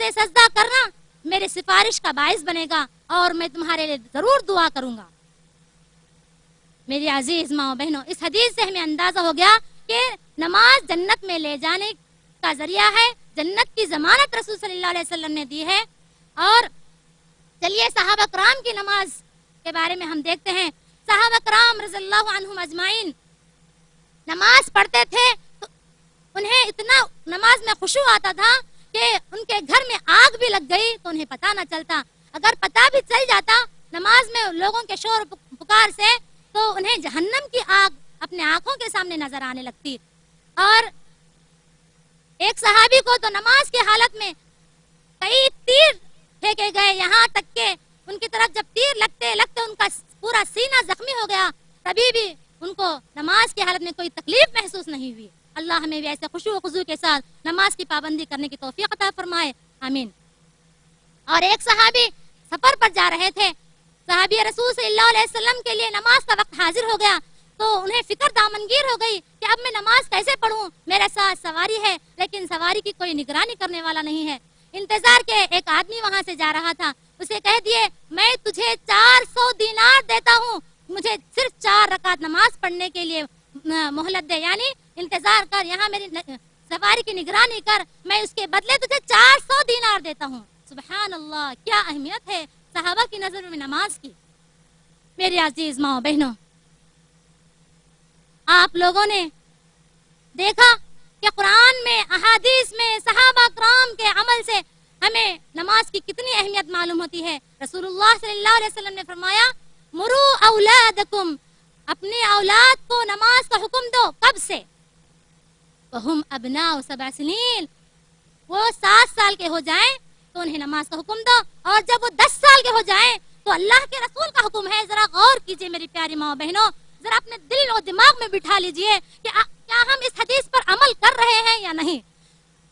سے سجدہ کرنا میری سفارش کا باعث بنے گا اور میں تمہارے لیے ضرور دعا کروں گا۔ میری عزیز ماں بہنوں، اس حدیث سے ہمیں اندازہ ہو گیا کہ نماز جنت میں لے جانے کا ذریعہ ہے، جنت کی ضمانت رسول صلی اللہ علیہ وسلم نے دی ہے۔ اور چلیے صحابہ کرام کی نماز کے بارے میں ہم دیکھتے ہیں۔ صحابہ کرام رضی اللہ عنہم اجمعین نماز پڑھتے تھے تو انہیں اتنا نماز میں خشوع آتا تھا کہ ان کے گھر میں آگ بھی لگ گئی تو انہیں پتہ نہ چلتا، اگر پتہ بھی چل جاتا نماز میں لوگوں کے شور پکار سے تو انہیں جہنم کی آگ اپنے آنکھوں کے سامنے نظر آنے لگتی۔ اور ایک صحابی کو تو نماز کی حالت میں کئی تیر پھینکے گئے، یہاں تک کہ ان کی طرف جب تیر لگتے لگتے ان کا پورا سینہ زخمی ہو گیا، تبھی بھی ان کو نماز کی حالت میں کوئی تکلیف محسوس نہیں ہوئی۔ اللہ ہمیں بھی ایسے خشوع و خضوع کے ساتھ نماز کی پابندی کرنے کی توفیق عطا فرمائے، آمین۔ اور ایک صحابی سفر پر جا رہے تھے، صحابی رسول صلی اللہ علیہ وسلم کے لیے نماز کا وقت حاضر ہو گیا تو انہیں فکر دامنگیر ہو گئی کہ اب میں نماز کیسے پڑھوں، میرے ساتھ سواری ہے لیکن سواری کی کوئی نگرانی کرنے والا نہیں ہے۔ انتظار کے ایک آدمی وہاں سے جا رہا تھا، اسے کہہ دیے میں تجھے 400 دینار دیتا ہوں، مجھے صرف 4 رکعت نماز پڑھنے کے لیے مہلت دے، یعنی انتظار کر، یہاں میری سواری کی نگرانی کر، میں اس کے بدلے تجھے 400 دینار دیتا ہوں۔ سبحان اللہ، کیا اہمیت ہے صحابہ کی نظر میں نماز کی۔ میری عزیز ماں بہنوں، آپ لوگوں نے دیکھا کہ قرآن میں، احادیث میں صحابہ کرام کے عمل سے ہمیں نماز کی کتنی اہمیت معلوم ہوتی ہے۔ رسول اللہ صلی اللہ علیہ وسلم نے فرمایا مرو اولادکم، اپنے اولاد کو نماز کا حکم دو، کب سے؟ وہم ابناء 7 سنین، وہ 7 سال کے ہو جائیں تو انہیں نماز کا حکم دو، اور جب وہ 10 سال کے ہو جائیں تو اللہ کے رسول کا حکم ہے۔ ذرا غور کیجئے میری پیاری ماں بہنوں، ذرا اپنے دل اور دماغ میں بٹھا لیجئے کہ کیا ہم اس حدیث پر عمل کر رہے ہیں یا نہیں۔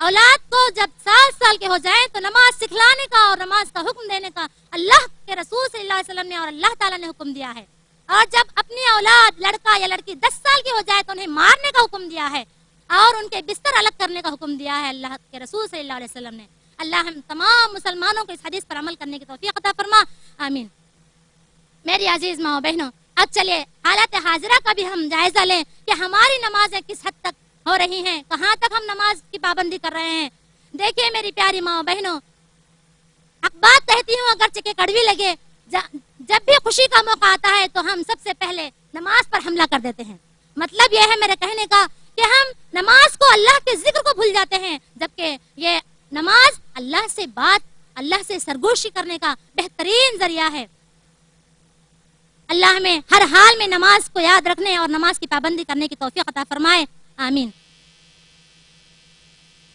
اولاد کو جب 7 سال کے ہو جائیں تو نماز سکھلانے کا اور نماز کا حکم دینے کا اللہ کے رسول صلی اللہ علیہ وسلم نے اور اللہ تعالیٰ نے حکم دیا ہے۔ اور جب اپنی اولاد لڑکا یا لڑکی 10 سال کی ہو جائے تو انہیں مارنے کا حکم دیا ہے اور ان کے بستر الگ کرنے کا حکم دیا ہے اللہ کے رسول صلی اللہ علیہ وسلم نے۔ اللہ ہم تمام مسلمانوں کو اس حدیث پر عمل کرنے کی توفیق عطا فرما، آمین۔ میری عزیز ماں بہنوں، اب چلے حالت حاضرہ کا بھی ہم جائزہ لیں کہ ہماری نمازیں کس حد تک ہو رہی ہیں، کہاں تک ہم نماز کی پابندی کر رہے ہیں۔ دیکھیے میری پیاری ماں بہنوں، حق بات کہتی ہوں اگرچہ کہ کڑوی لگے، جب بھی خوشی کا موقع آتا ہے تو ہم سب سے پہلے نماز پر حملہ کر دیتے ہیں۔ مطلب یہ ہے میرے کہنے کا کہ ہم نماز کو، اللہ کے ذکر کو بھول جاتے ہیں، جبکہ یہ نماز اللہ سے بات، اللہ سے سرگوشی کرنے کا بہترین ذریعہ ہے۔ اللہ ہمیں ہر حال میں نماز کو یاد رکھنے اور نماز کی پابندی کرنے کی توفیق عطا فرمائے، آمین۔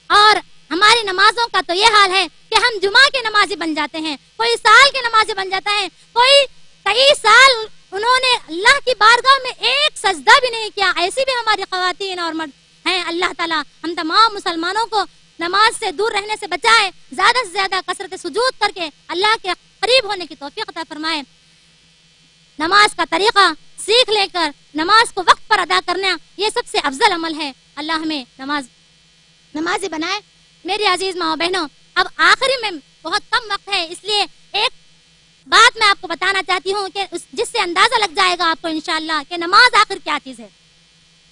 اور ہماری نمازوں کا تو یہ حال ہے کہ ہم جمعہ کے نمازی بن جاتے ہیں، کوئی سال کے نمازی بن جاتا ہے، کوئی کئی سال انہوں نے اللہ کی بارگاہ میں ایک سجدہ بھی نہیں کیا۔ ایسی بھی ہماری خواتین اور مرد ہیں۔ اللہ تعالیٰ ہم تمام مسلمانوں کو نماز سے دور رہنے سے بچائے، زیادہ سے زیادہ کثرت سجود کر کے اللہ کے قریب ہونے کی توفیق عطا فرمائے۔ نماز کا طریقہ سیکھ لے کر نماز کو وقت پر ادا کرنا یہ سب سے افضل عمل ہے۔ اللہ ہمیں نمازی بنائے۔ میری عزیز ماں بہنوں، اب آخری میں بہت کم وقت ہے، اس لیے ایک بات میں آپ کو بتانا چاہتی ہوں کہ جس سے اندازہ لگ جائے گا آپ کو انشاءاللہ کہ نماز آخر کیا چیز ہے۔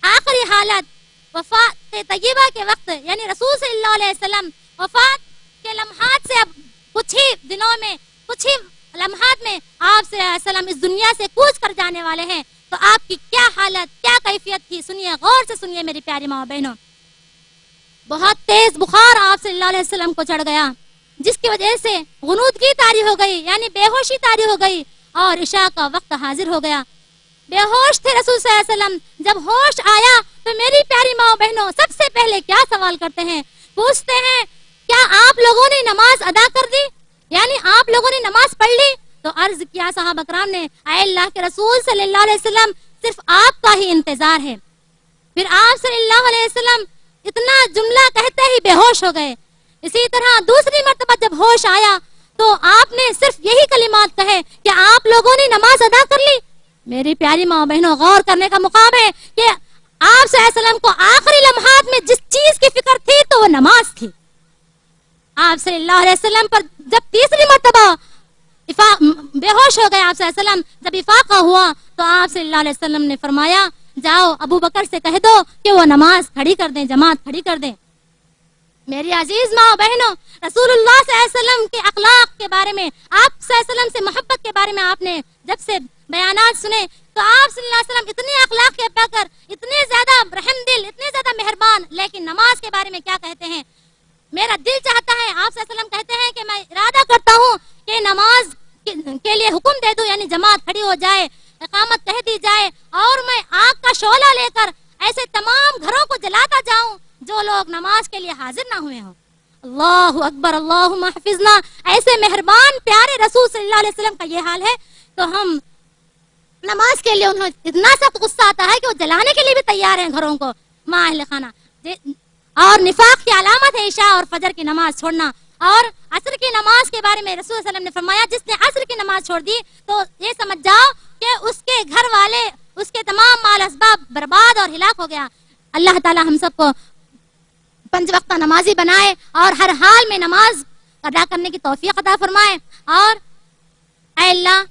آخری حالت وفات طیبہ کے وقت، یعنی رسول صلی اللہ علیہ وسلم وفات کے لمحات سے اب کچھ ہی دنوں میں، کچھ ہی لمحات میں آپ صلی اللہ علیہ وسلم اس دنیا سے کوچ کر جانے والے ہیں، تو آپ کی کیا حالت، کیا کیفیت تھی، سنیے، غور سے سنیے میری پیاری ماں بہنوں۔ بہت تیز بخار آپ صلی اللہ علیہ وسلم کو چڑھ گیا، جس کی وجہ سے غنودگی طاری ہو گئی، یعنی بے ہوشی طاری ہو گئی، اور عشاء کا وقت حاضر ہو گیا۔ بے ہوش تھے رسول صلی اللہ علیہ وسلم۔ جب ہوش آیا تو میری پیاری ماں بہنوں سب سے پہلے کیا سوال کرتے ہیں؟ پوچھتے ہیں کیا آپ لوگوں نے نماز ادا کر دی، یعنی آپ لوگوں نے نماز پڑھ لی؟ تو عرض کیا صحابہ کرام نے، اے اللہ کے رسول صلی اللہ علیہ وسلم، صرف آپ کا ہی انتظار ہے۔ پھر آپ صلی اللہ علیہ وسلم اتنا جملہ کہتے ہی بے ہوش ہو گئے۔ اسی طرح دوسری مرتبہ جب ہوش آیا تو آپ نے صرف یہی کلمات کہے کہ آپ لوگوں نے نماز ادا کر لی۔ میری پیاری ماں بہنوں، غور کرنے کا مقام ہے کہ آپ صلی اللہ علیہ وسلم کو آخری لمحات میں جس چیز کی فکر تھی تو وہ نماز تھی۔ آپ صلی اللہ علیہ وسلم پر جب تیسری مرتبہ بے ہوش ہو گئے آپ صلی اللہ علیہ وسلم، جب افاقہ ہوا تو آپ صلی اللہ علیہ وسلم نے فرمایا جاؤ ابو بکر سے کہہ دو کہ وہ نماز کھڑی کر دیں، جماعت کھڑی کر دیں۔ میری عزیز ماں بہنوں، رسول اللہ صلی اللہ علیہ وسلم کے اخلاق کے بارے میں، آپ صلی اللہ علیہ وسلم سے محبت کے بارے میں آپ نے جب سے بیانات سنے تو آپ صلی اللہ علیہ وسلم اتنے اخلاق کے پا کر، اتنے زیادہ رحم دل، اتنے زیادہ مہربان، لیکن نماز کے بارے میں کیا کہتے ہیں؟ میرا دل چاہتا ہے، آپ صلی اللہ علیہ وسلم کہتے ہیں کہ میں ارادہ کرتا ہوں کہ نماز کے لیے حکم دے دوں، یعنی جماعت کھڑی ہو جائے، اقامت کہہ دی جائے، اور میں آگ کا شعلہ لے کر ایسے تمام گھروں کو جلاتا جاؤں جو لوگ نماز کے لیے حاضر نہ ہوئے ہوں۔ اللہ اکبر، اللہم احفظنا۔ ایسے مہربان پیارے رسول صلی اللہ علیہ وسلم کا یہ حال ہے تو ہم نماز کے لیے انہیں اتنا سخت غصہ آتا ہے کہ وہ جلانے کے لیے بھی تیار ہیں گھروں کو، ماں اہل خانہ۔ اور نفاق کی علامت ہے عشاء اور فجر کی نماز چھوڑنا۔ اور عصر کی نماز کے بارے میں رسول صلی اللہ علیہ وسلم نے فرمایا جس نے عصر کی نماز چھوڑ دی تو یہ سمجھ جاؤ کہ اس کے گھر والے، اس کے تمام مال اسباب برباد اور ہلاک ہو گیا۔ اللہ تعالی ہم سب کو 5 وقتہ نمازی بنائے اور ہر حال میں نماز ادا کرنے کی توفیق عطا فرمائے۔ اور اے اللہ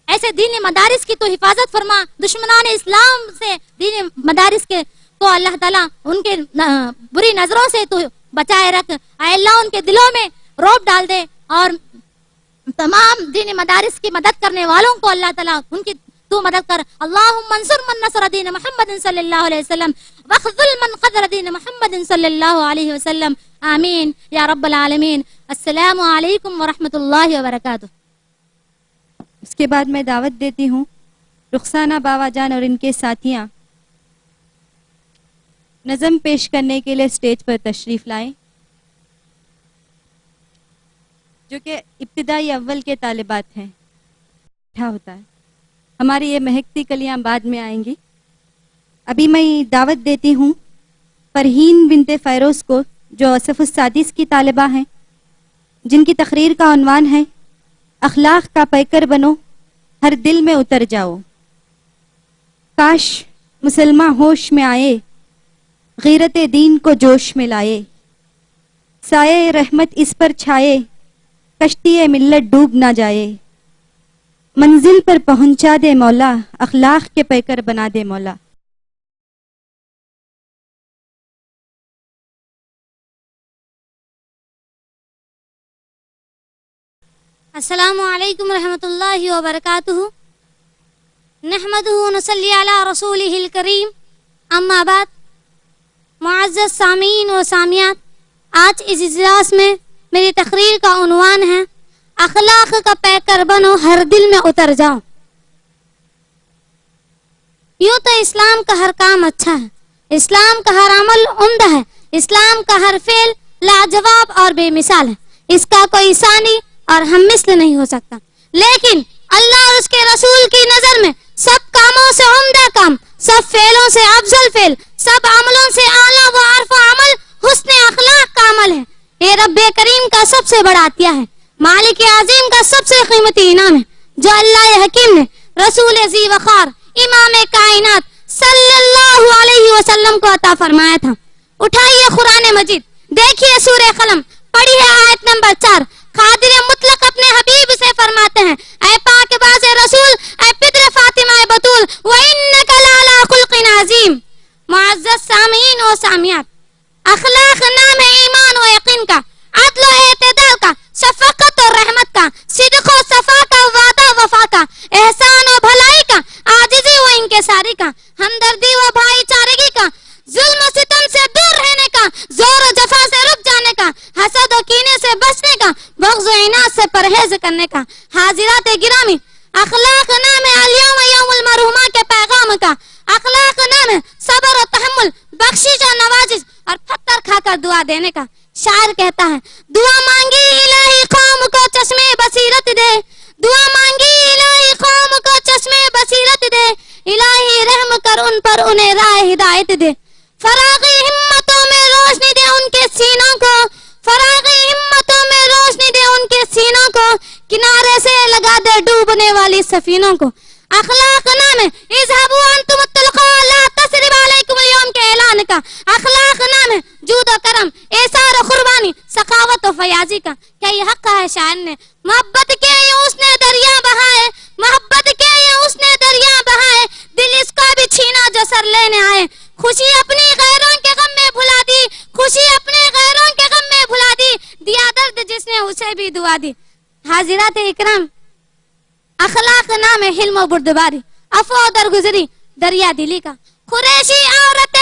ایسے دینی مدارس کی تو حفاظت فرما، دشمنان اسلام سے دینی مدارس کے کو اللہ تعالیٰ ان کے بری نظروں سے تو بچائے رکھ۔ اے اللہ ان کے دلوں میں روب ڈال دے، اور تمام دینی مدارس کی مدد کرنے والوں کو اللہ تعالیٰ ان کی تو مدد کر۔ اللہم انصر من نصر دین محمد صلی اللہ علیہ وسلم وخذل من خذل دین محمد صلی اللہ علیہ وسلم، آمین یا رب العالمین۔ السلام علیکم ورحمۃ اللہ وبرکاتہ۔ اس کے بعد میں دعوت دیتی ہوں رخسانہ باوا جان اور ان کے ساتھیاں نظم پیش کرنے کے لیے اسٹیج پر تشریف لائیں، جو کہ ابتدائی اول کے طالبات ہیں۔ اٹھا ہوتا ہے، ہماری یہ مہکتی کلیاں بعد میں آئیں گی۔ ابھی میں دعوت دیتی ہوں فرحین بنت فیروز کو، جو اصف السادس کی طالبہ ہیں، جن کی تقریر کا عنوان ہے اخلاق کا پیکر بنو، ہر دل میں اتر جاؤ۔ کاش مسلماں ہوش میں آئے، غیرت دین کو جوش میں لائے، سائے رحمت اس پر چھائے، کشتی ملت ڈوب نہ جائے، منزل پر پہنچا دے مولا، اخلاق کے پیکر بنا دے مولا۔ السلام علیکم ورحمۃ اللہ وبرکاتہ۔ نحمدہ ونصلی علی رسولہ الکریم، اما بعد۔ معزز سامعین و سامعات، آج اس اجلاس میں میری تقریر کا عنوان ہے اخلاق کا پیکر بنو، ہر دل میں اتر جاؤ۔ یوں تو اسلام کا ہر کام اچھا ہے، اسلام کا ہر عمل عمدہ ہے، اسلام کا ہر فعل لاجواب اور بے مثال ہے، اس کا کوئی ثانی اور ہم مثل نہیں ہو سکتا۔ لیکن اللہ اور اس کے رسول کی نظر میں سب کاموں سے عمدہ کام، سب فعلوں سے افضل فعل، سب عملوں سے اعلیٰ و ارفع عمل حسن اخلاق کا عمل ہے۔ یہ رب کریم کا سب سے بڑا عطیہ ہے، مالک عظیم کا سب سے قیمتی انعام ہے، جو اللہ حکیم نے رسول ذی وقار امام کائنات صلی اللہ علیہ وسلم کو عطا فرمایا تھا۔ اٹھائیے قرآن مجید، دیکھیے سورہ قلم، پڑھیے آیت نمبر 4۔ قادر مطلق اپنے حبیب سے فرماتے ہیں، اے پاک باز رسول، اے پدر فاطمہ بتول، وَإِنَّكَ لَعَلَىٰ خُلْقٍ عَظِيمٍ۔ معزز سامعین و سامعات، اخلاق نام ہے ایمان و یقین کا، عدل و اعتدال کا، شفقت و رحمت کا، صدق و صفا کا، وعدہ وفا کا، احسان و بھلائی کا، عاجزی و انکساری کا، ہمدردی و بھائی چارگی کا، ظلم و ستم سے دور رہنے کا، زور و جفا سے رک جانے کا، حسد و کینے سے بچنے کا، بغض و عناد سے پرہیز کرنے کا۔ حاضرات گرامی، اخلاق نام ہے الیوم یوم المرحومہ کے پیغام کا، اخلاق نام ہے صبر و تحمل، بخشش و نوازش اور پتھر کھا کر دعا دینے کا۔ شاعر کہتا ہے، دعا مانگی الہی قوم کو چشمے بصیرت دے، دعا مانگی الہی قوم کو چشمے بصیرت دے، الہی رحم کر ان پر، انہیں راہ ہدایت دے۔ فراغی ہمتوں میں روشنی دے ان کے سینوں کو، فراغی ہمتوں میں روشنی دے ان کے سینوں کو، کنارے سے لگا دے ڈوبنے والی سفینوں کو۔ اخلاق نام ہے اذهبوا انتم الطلقاء لا تثريب عليكم اليوم کے اعلان کا۔ اخلاق نام ہے جود و کرم، ایثار و قربانی، سخاوت و فیاضی نوازی کا، کیا یہ حق ہے شاعر نے؟ محبت کے یہ اس نے دریا بہائے، محبت کے یہ اس نے دریا بہائے، دل اس کا بھی چھینا جو سر لینے آئے، خوشی اپنی غیروں کے غم میں بھلا دی، خوشی اپنے غیروں کے غم میں بھلا دی، دیا درد جس نے اسے بھی دعا دی۔ حاضرات اکرام، اخلاق نام حلم و بردباری، عفو و درگزری دریا دلی کا، قریشی عورت